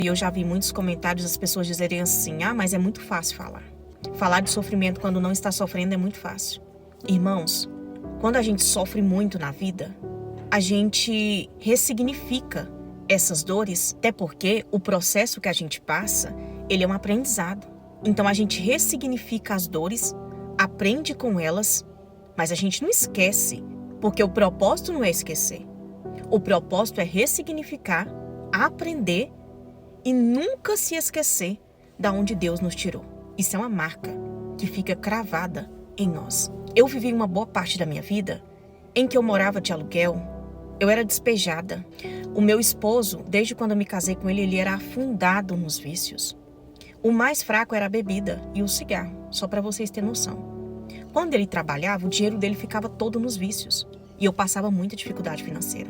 E eu já vi muitos comentários das pessoas dizerem assim: ah, mas é muito fácil falar. Falar de sofrimento quando não está sofrendo é muito fácil. Irmãos, quando a gente sofre muito na vida, a gente ressignifica essas dores, até porque o processo que a gente passa, ele é um aprendizado. Então a gente ressignifica as dores, aprende com elas, mas a gente não esquece, porque o propósito não é esquecer. O propósito é ressignificar, aprender e nunca se esquecer da onde Deus nos tirou. Isso é uma marca que fica cravada em nós. Eu vivi uma boa parte da minha vida em que eu morava de aluguel, eu era despejada. O meu esposo, desde quando eu me casei com ele era afundado nos vícios. O mais fraco era a bebida e o cigarro, só para vocês terem noção. Quando ele trabalhava, o dinheiro dele ficava todo nos vícios e eu passava muita dificuldade financeira.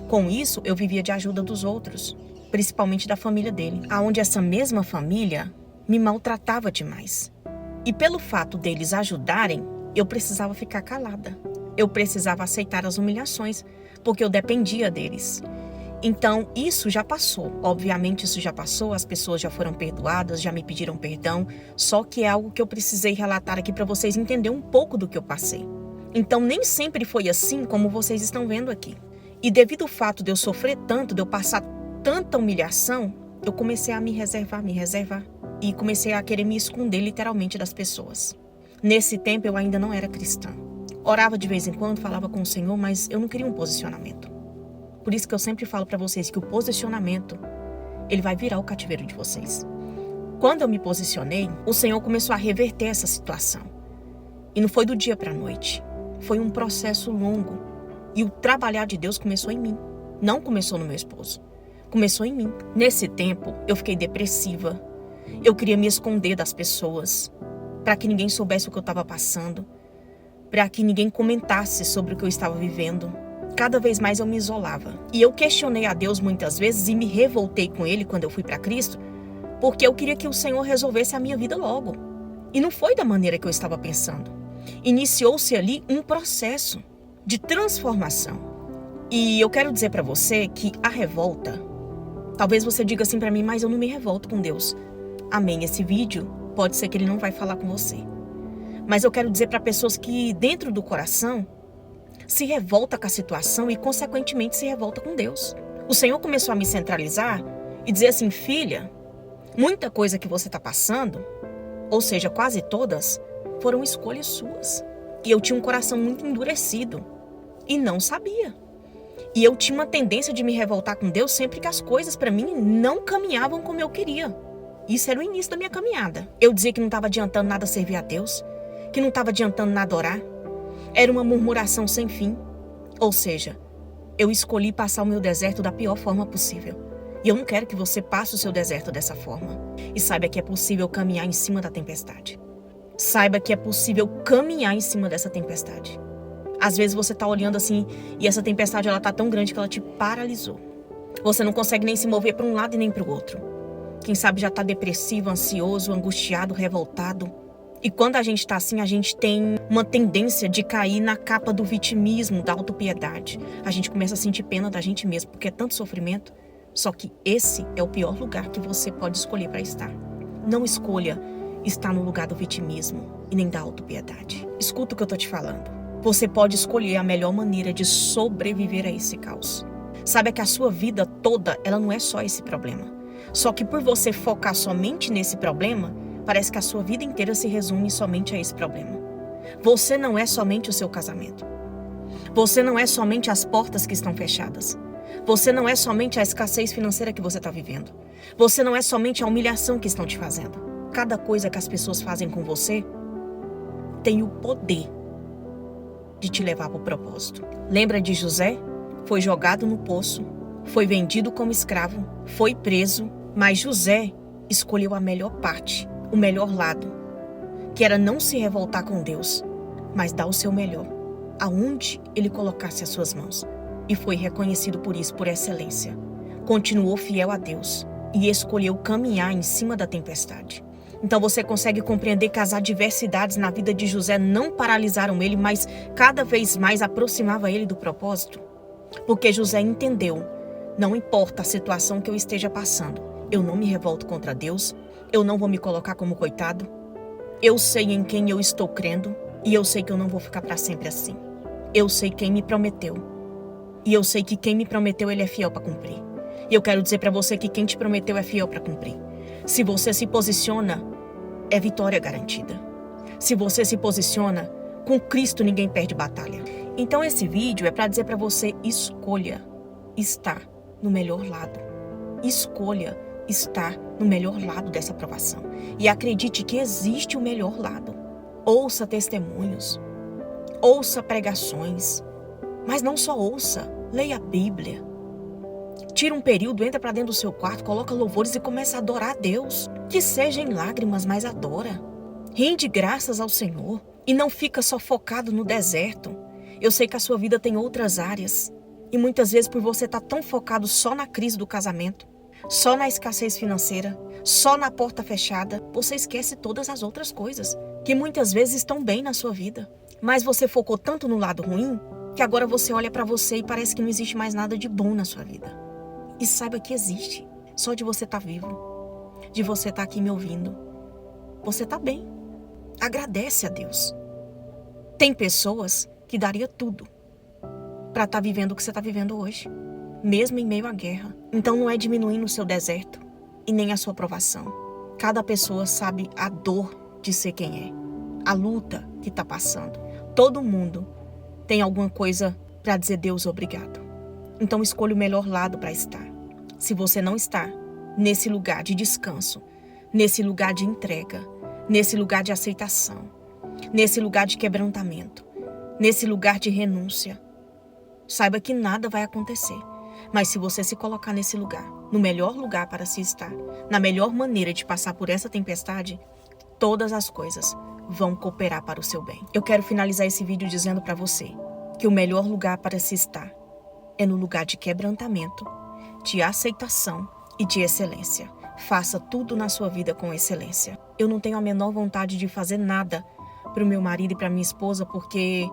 Com isso, eu vivia de ajuda dos outros, principalmente da família dele, aonde essa mesma família me maltratava demais. E pelo fato deles ajudarem, eu precisava ficar calada. Eu precisava aceitar as humilhações, porque eu dependia deles. Então, isso já passou. Obviamente, isso já passou, as pessoas já foram perdoadas, já me pediram perdão, só que é algo que eu precisei relatar aqui para vocês entenderem um pouco do que eu passei. Então, nem sempre foi assim como vocês estão vendo aqui. E devido ao fato de eu sofrer tanto, de eu passar tanta humilhação, eu comecei a me reservar, e comecei a querer me esconder literalmente das pessoas. Nesse tempo, eu ainda não era cristã. Orava de vez em quando, falava com o Senhor, mas eu não queria um posicionamento. Por isso que eu sempre falo para vocês que o posicionamento, ele vai virar o cativeiro de vocês. Quando eu me posicionei, o Senhor começou a reverter essa situação. E não foi do dia para a noite. Foi um processo longo. E o trabalhar de Deus começou em mim. Não começou no meu esposo. Começou em mim. Nesse tempo, eu fiquei depressiva. Eu queria me esconder das pessoas, para que ninguém soubesse o que eu estava passando, para que ninguém comentasse sobre o que eu estava vivendo. Cada vez mais eu me isolava. E eu questionei a Deus muitas vezes e me revoltei com Ele quando eu fui para Cristo, porque eu queria que o Senhor resolvesse a minha vida logo. E não foi da maneira que eu estava pensando. Iniciou-se ali um processo de transformação. E eu quero dizer para você que a revolta, talvez você diga assim para mim, mas eu não me revolto com Deus. Amém, esse vídeo pode ser que Ele não vai falar com você. Mas eu quero dizer para pessoas que dentro do coração se revolta com a situação e consequentemente se revolta com Deus. O Senhor começou a me centralizar e dizer assim: filha, muita coisa que você está passando, ou seja, quase todas, foram escolhas suas. E eu tinha um coração muito endurecido e não sabia. E eu tinha uma tendência de me revoltar com Deus sempre que as coisas para mim não caminhavam como eu queria. Isso era o início da minha caminhada. Eu dizia que não estava adiantando nada servir a Deus, que não estava adiantando nada orar. Era uma murmuração sem fim. Ou seja, eu escolhi passar o meu deserto da pior forma possível. E eu não quero que você passe o seu deserto dessa forma. E saiba que é possível caminhar em cima da tempestade. Saiba que é possível caminhar em cima dessa tempestade. Às vezes você está olhando assim e essa tempestade ela está tão grande que ela te paralisou. Você não consegue nem se mover para um lado e nem para o outro. Quem sabe já está depressivo, ansioso, angustiado, revoltado. E quando a gente está assim, a gente tem uma tendência de cair na capa do vitimismo, da autopiedade. A gente começa a sentir pena da gente mesmo, porque é tanto sofrimento. Só que esse é o pior lugar que você pode escolher para estar. Não escolha estar no lugar do vitimismo e nem da autopiedade. Escuta o que eu tô te falando. Você pode escolher a melhor maneira de sobreviver a esse caos. Saiba que a sua vida toda, ela não é só esse problema. Só que por você focar somente nesse problema, parece que a sua vida inteira se resume somente a esse problema. Você não é somente o seu casamento. Você não é somente as portas que estão fechadas. Você não é somente a escassez financeira que você está vivendo. Você não é somente a humilhação que estão te fazendo. Cada coisa que as pessoas fazem com você tem o poder de te levar para o propósito. Lembra de José? Foi jogado no poço, foi vendido como escravo, foi preso, mas José escolheu a melhor parte, o melhor lado, que era não se revoltar com Deus, mas dar o seu melhor, aonde ele colocasse as suas mãos. E foi reconhecido por isso, por excelência. Continuou fiel a Deus e escolheu caminhar em cima da tempestade. Então você consegue compreender que as adversidades na vida de José não paralisaram ele, mas cada vez mais aproximava ele do propósito? Porque José entendeu, não importa a situação que eu esteja passando, eu não me revolto contra Deus, eu não vou me colocar como coitado. Eu sei em quem eu estou crendo e eu sei que eu não vou ficar para sempre assim. Eu sei quem me prometeu e eu sei que quem me prometeu, ele é fiel para cumprir. E eu quero dizer para você que quem te prometeu é fiel para cumprir. Se você se posiciona, é vitória garantida. Se você se posiciona, com Cristo ninguém perde batalha. Então esse vídeo é para dizer para você, escolha estar no melhor lado. Escolha estar no melhor lado dessa provação. E acredite que existe o melhor lado. Ouça testemunhos. Ouça pregações. Mas não só ouça, leia a Bíblia. Tira um período, entra para dentro do seu quarto, coloca louvores e começa a adorar a Deus. Que seja em lágrimas, mas adora. Rende graças ao Senhor. E não fica só focado no deserto. Eu sei que a sua vida tem outras áreas. E muitas vezes por você estar tão focado só na crise do casamento, só na escassez financeira, só na porta fechada, você esquece todas as outras coisas que muitas vezes estão bem na sua vida. Mas você focou tanto no lado ruim que agora você olha para você e parece que não existe mais nada de bom na sua vida. E saiba que existe. Só de você estar vivo, de você estar aqui me ouvindo, você está bem. Agradece a Deus. Tem pessoas que daria tudo para estar vivendo o que você está vivendo hoje, mesmo em meio à guerra. Então não é diminuindo o seu deserto e nem a sua provação. Cada pessoa sabe a dor de ser quem é, a luta que está passando. Todo mundo tem alguma coisa para dizer Deus obrigado. Então escolha o melhor lado para estar. Se você não está nesse lugar de descanso, nesse lugar de entrega, nesse lugar de aceitação, nesse lugar de quebrantamento, nesse lugar de renúncia, saiba que nada vai acontecer. Mas se você se colocar nesse lugar, no melhor lugar para se estar, na melhor maneira de passar por essa tempestade, todas as coisas vão cooperar para o seu bem. Eu quero finalizar esse vídeo dizendo para você que o melhor lugar para se estar é no lugar de quebrantamento, de aceitação e de excelência. Faça tudo na sua vida com excelência. Eu não tenho a menor vontade de fazer nada para o meu marido e para minha esposa porque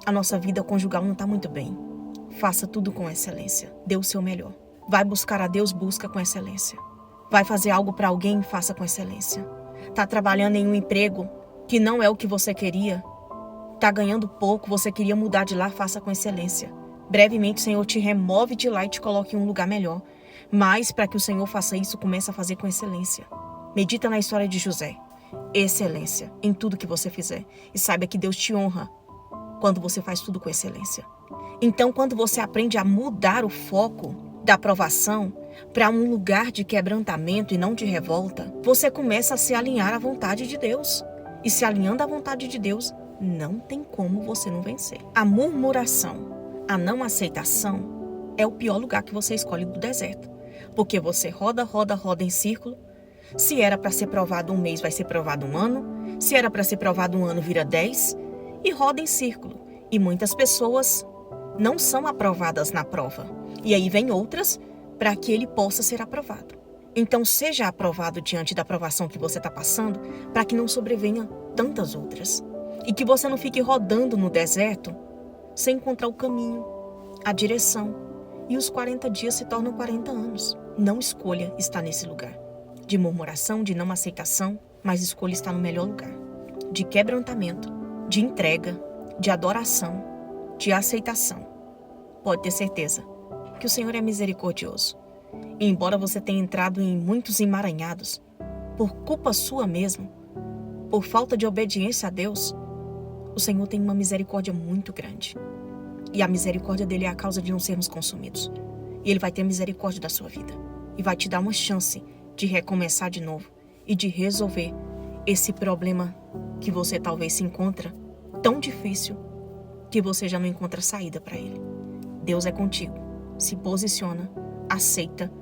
a nossa vida conjugal não está muito bem. Faça tudo com excelência. Dê o seu melhor. Vai buscar a Deus, busca com excelência. Vai fazer algo para alguém, faça com excelência. Está trabalhando em um emprego que não é o que você queria. Está ganhando pouco, você queria mudar de lá, faça com excelência. Brevemente o Senhor te remove de lá e te coloque em um lugar melhor. Mas para que o Senhor faça isso, comece a fazer com excelência. Medita na história de José. Excelência em tudo que você fizer. E saiba que Deus te honra quando você faz tudo com excelência. Então, quando você aprende a mudar o foco da aprovação para um lugar de quebrantamento e não de revolta, você começa a se alinhar à vontade de Deus. E se alinhando à vontade de Deus, não tem como você não vencer. A murmuração, a não aceitação é o pior lugar que você escolhe do deserto. Porque você roda em círculo. Se era para ser provado um mês, vai ser provado um ano. Se era para ser provado um ano, vira 10. E roda em círculo. E muitas pessoas não são aprovadas na prova. E aí vem outras para que ele possa ser aprovado. Então seja aprovado diante da aprovação que você está passando, para que não sobrevenha tantas outras. E que você não fique rodando no deserto sem encontrar o caminho, a direção. E os 40 dias se tornam 40 anos. Não escolha estar nesse lugar de murmuração, de não aceitação, mas escolha estar no melhor lugar, de quebrantamento, de entrega, de adoração, de aceitação. Pode ter certeza que o Senhor é misericordioso. E embora você tenha entrado em muitos emaranhados, por culpa sua mesmo, por falta de obediência a Deus, o Senhor tem uma misericórdia muito grande. E a misericórdia dele é a causa de não sermos consumidos. E ele vai ter misericórdia da sua vida. E vai te dar uma chance de recomeçar de novo e de resolver esse problema que você talvez se encontra tão difícil que você já não encontra saída para ele. Deus é contigo. Se posiciona, aceita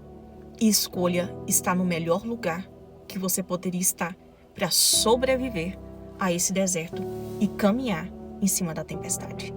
e escolha estar no melhor lugar que você poderia estar para sobreviver a esse deserto e caminhar em cima da tempestade.